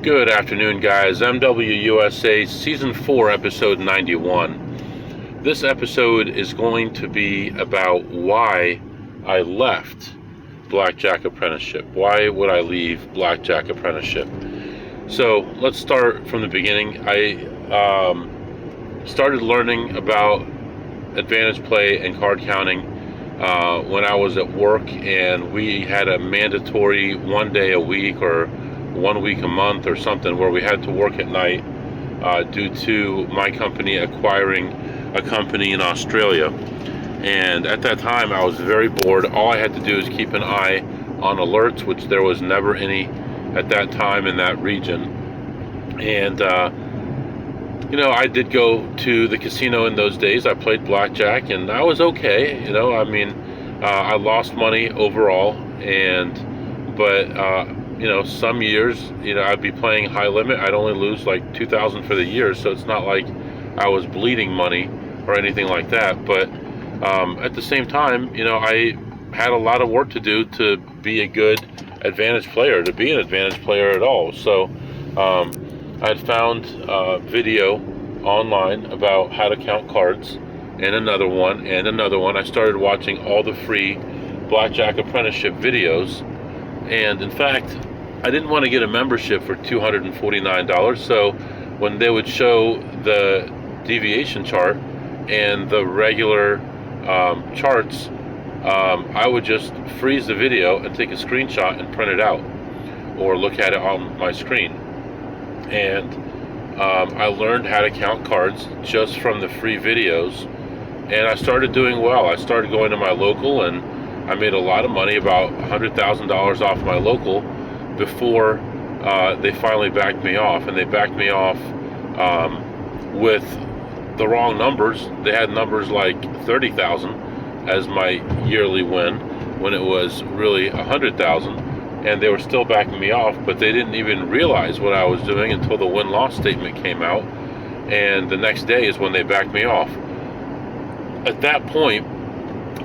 Good afternoon, guys. MWUSA Season 4, Episode 91. This episode is going to be about why I left Blackjack Apprenticeship. Why would I leave Blackjack Apprenticeship? So let's start from the beginning. I started learning about advantage play and card counting when I was at work, and we had a mandatory 1 day a week or 1 week a month or something where we had to work at night due to my company acquiring a company in Australia. And at that time I was very bored. All I had to do is keep an eye on alerts, which there was never any at that time in that region. And I did go to the casino in those days. I played blackjack and I was okay. I lost money overall, but some years, I'd be playing high limit. I'd only lose like $2,000 for the year, so it's not like I was bleeding money or anything like that. But at the same time, I had a lot of work to do to be a good advantage player, to be an advantage player at all. So I had found a video online about how to count cards, and another one. I started watching all the free Blackjack Apprenticeship videos. And in fact, I didn't want to get a membership for $249. So when they would show the deviation chart and the regular charts, I would just freeze the video and take a screenshot and print it out or look at it on my screen. And I learned how to count cards just from the free videos, and I started doing well. I started going to my local, and I made a lot of money, about $100,000 off my local, before they finally backed me off. And they backed me off with the wrong numbers. They had numbers like 30,000 as my yearly win, when it was really 100,000. And they were still backing me off, but they didn't even realize what I was doing until the win-loss statement came out. And the next day is when they backed me off. At that point,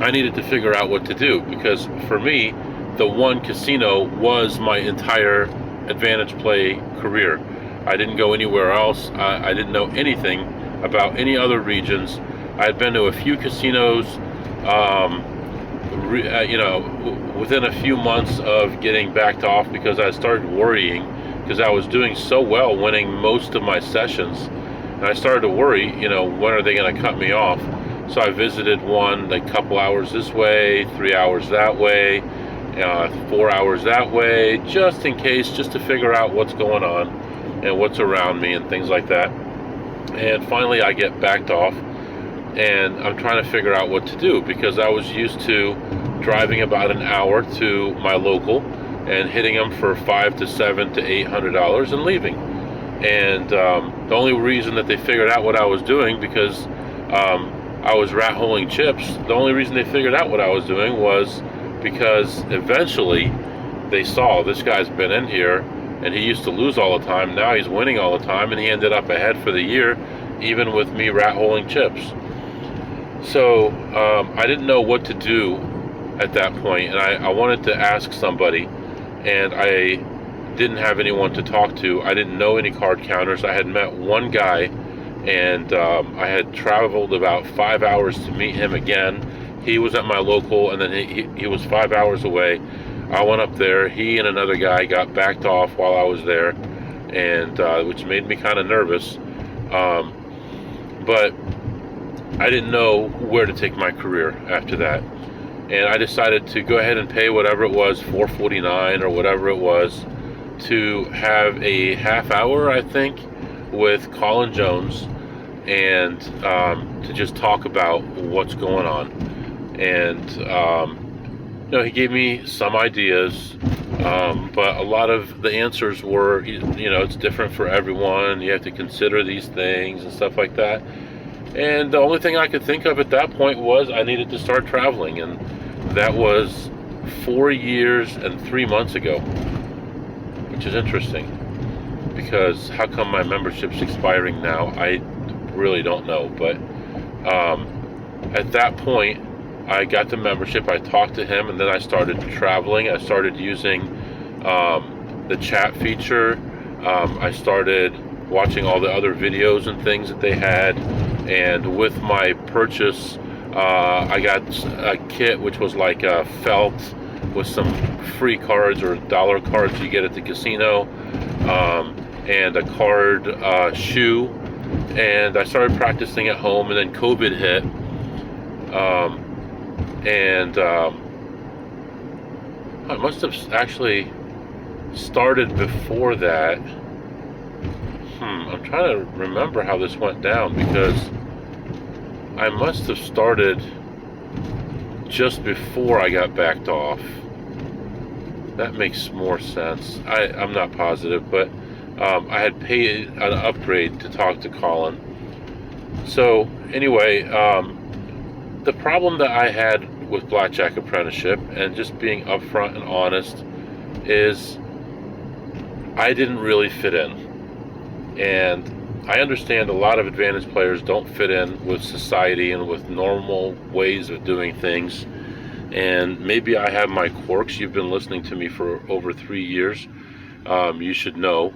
I needed to figure out what to do, because for me, the one casino was my entire advantage play career. I didn't go anywhere else. I didn't know anything about any other regions. I had been to a few casinos, within a few months of getting backed off, because I started worrying, because I was doing so well, winning most of my sessions. And I started to worry, when are they going to cut me off? So I visited one, like, couple hours this way, 3 hours that way, 4 hours that way, just in case, just to figure out what's going on and what's around me and things like that. And finally I get backed off, and I'm trying to figure out what to do, because I was used to driving about an hour to my local and hitting them for $500 to $700 to $800 and leaving. And the only reason that they figured out what I was doing, because I was rat holing chips, the only reason they figured out what I was doing was because eventually they saw, this guy's been in here and he used to lose all the time, now he's winning all the time, and he ended up ahead for the year, even with me rat holing chips. So I didn't know what to do at that point, and I wanted to ask somebody, and I didn't have anyone to talk to. I didn't know any card counters. I had met one guy, and I had traveled about 5 hours to meet him again. He was at my local, and then he was 5 hours away. I went up there. He and another guy got backed off while I was there, and which made me kind of nervous. But I didn't know where to take my career after that. And I decided to go ahead and pay whatever it was, $449 or whatever it was, to have a half hour, I think, with Colin Jones, and to just talk about what's going on. And he gave me some ideas, but a lot of the answers were, it's different for everyone. You have to consider these things and stuff like that. And the only thing I could think of at that point was I needed to start traveling, and that was 4 years and 3 months ago, which is interesting, because how come my membership's expiring now? I really don't know. But at that point, I got the membership. I talked to him, and then I started traveling. I started using the chat feature I started watching all the other videos and things that they had, and with my purchase, I got a kit which was like a felt with some free cards or dollar cards you get at the casino, and a card shoe, and I started practicing at home, and then COVID hit, and I must have actually started before that. I'm trying to remember how this went down, because I must have started just before I got backed off. That makes more sense. I'm not positive, but I had paid an upgrade to talk to Colin. So anyway, the problem that I had with Blackjack Apprenticeship, and just being upfront and honest, is I didn't really fit in. And I understand a lot of advanced players don't fit in with society and with normal ways of doing things. And maybe I have my quirks. You've been listening to me for over 3 years. You should know,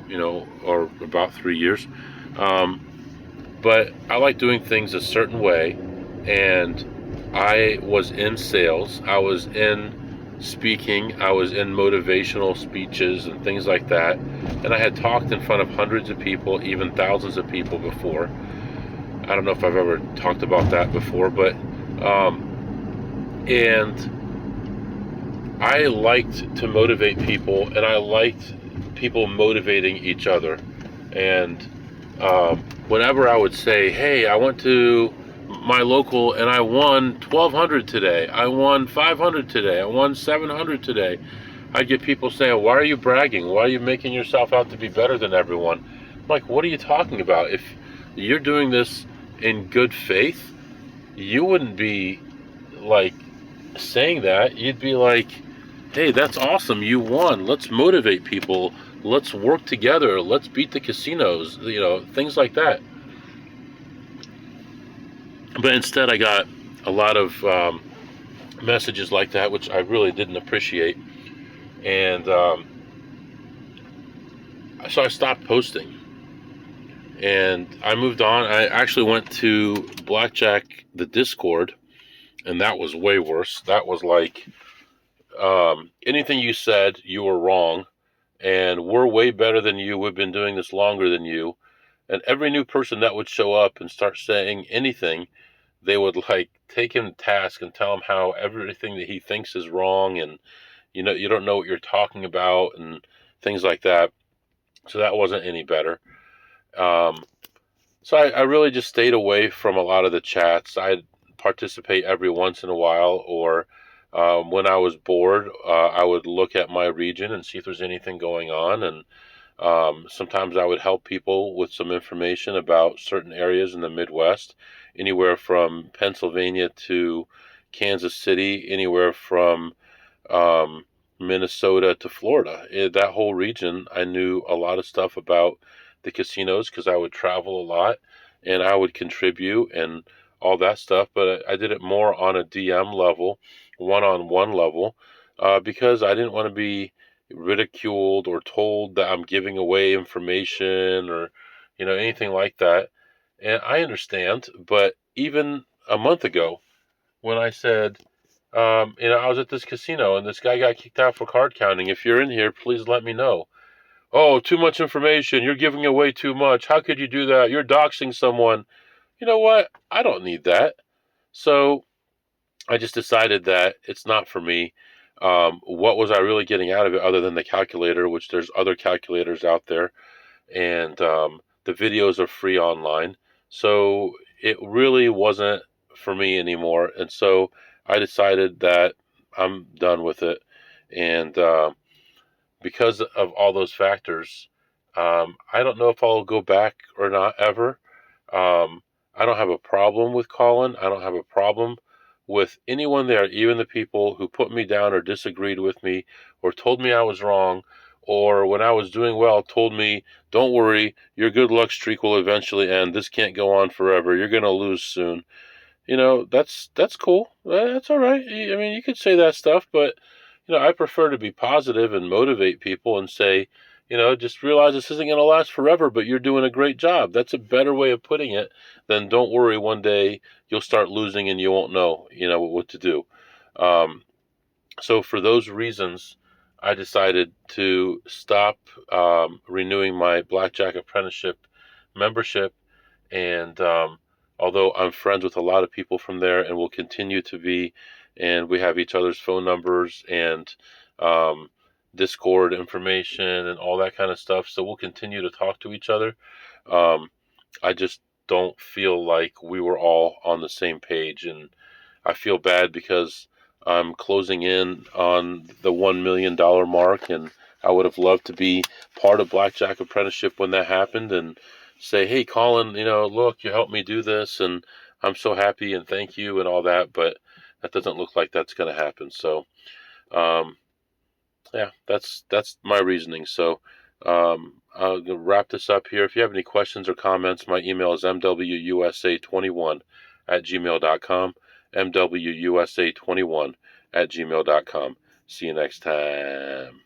or about 3 years. But I like doing things a certain way. And I was in sales. I was in speaking. I was in motivational speeches and things like that. And I had talked in front of hundreds of people, even thousands of people before. I don't know if I've ever talked about that before, but and I liked to motivate people, and I liked people motivating each other. And whenever I would say, hey, I went to my local and I won 1,200 today, I won 500 today, I won 700 today, I'd get people saying, why are you bragging? Why are you making yourself out to be better than everyone? I'm like, what are you talking about? If you're doing this in good faith, you wouldn't be like saying that. You'd be like, hey, that's awesome, you won. Let's motivate people. Let's work together. Let's beat the casinos, things like that. But instead, I got a lot of messages like that, which I really didn't appreciate. And so I stopped posting. And I moved on. I actually went to Blackjack, the Discord, and that was way worse. That was like, anything you said, you were wrong. And we're way better than you. We've been doing this longer than you. And every new person that would show up and start saying anything, they would like take him to task and tell him how everything that he thinks is wrong, and you don't know what you're talking about, and things like that. So that wasn't any better. So I really just stayed away from a lot of the chats. I'd participate every once in a while, or when I was bored, I would look at my region and see if there's anything going on, and sometimes I would help people with some information about certain areas in the Midwest, anywhere from Pennsylvania to Kansas City, anywhere from Minnesota to Florida. That whole region, I knew a lot of stuff about the casinos because I would travel a lot and I would contribute and all that stuff. But I did it more on a DM level, one-on-one level, because I didn't want to be ridiculed or told that I'm giving away information or anything like that. And I understand, but even a month ago when I said I was at this casino and this guy got kicked out for card counting, if you're in here, please let me know. Oh, too much information, you're giving away too much, how could you do that, you're doxing someone. You know what, I don't need that. So I just decided that it's not for me. What was I really getting out of it other than the calculator, which there's other calculators out there, and the videos are free online. So it really wasn't for me anymore. And so I decided that I'm done with it. And because of all those factors, I don't know if I'll go back or not ever. I don't have a problem with Colin. I don't have a problem with anyone there, even the people who put me down or disagreed with me or told me I was wrong, or when I was doing well told me, don't worry, your good luck streak will eventually end. This can't go on forever. You're going to lose soon. That's cool. That's all right. I mean, you could say that stuff, but I prefer to be positive and motivate people and say, just realize this isn't going to last forever, but you're doing a great job. That's a better way of putting it than don't worry, one day you'll start losing and you won't know, what to do. So for those reasons, I decided to stop renewing my Blackjack Apprenticeship membership. And although I'm friends with a lot of people from there and will continue to be, and we have each other's phone numbers and um, Discord information and all that kind of stuff, so we'll continue to talk to each other. Um, I just don't feel like we were all on the same page, and I feel bad because I'm closing in on the $1 million mark, and I would have loved to be part of Blackjack Apprenticeship when that happened and say, hey, Colin, look, you helped me do this, and I'm so happy and thank you and all that, but that doesn't look like that's going to happen. So, um, yeah, that's my reasoning. So, I'll wrap this up here. If you have any questions or comments, my email is mwusa21@gmail.com, mwusa21@gmail.com. See you next time.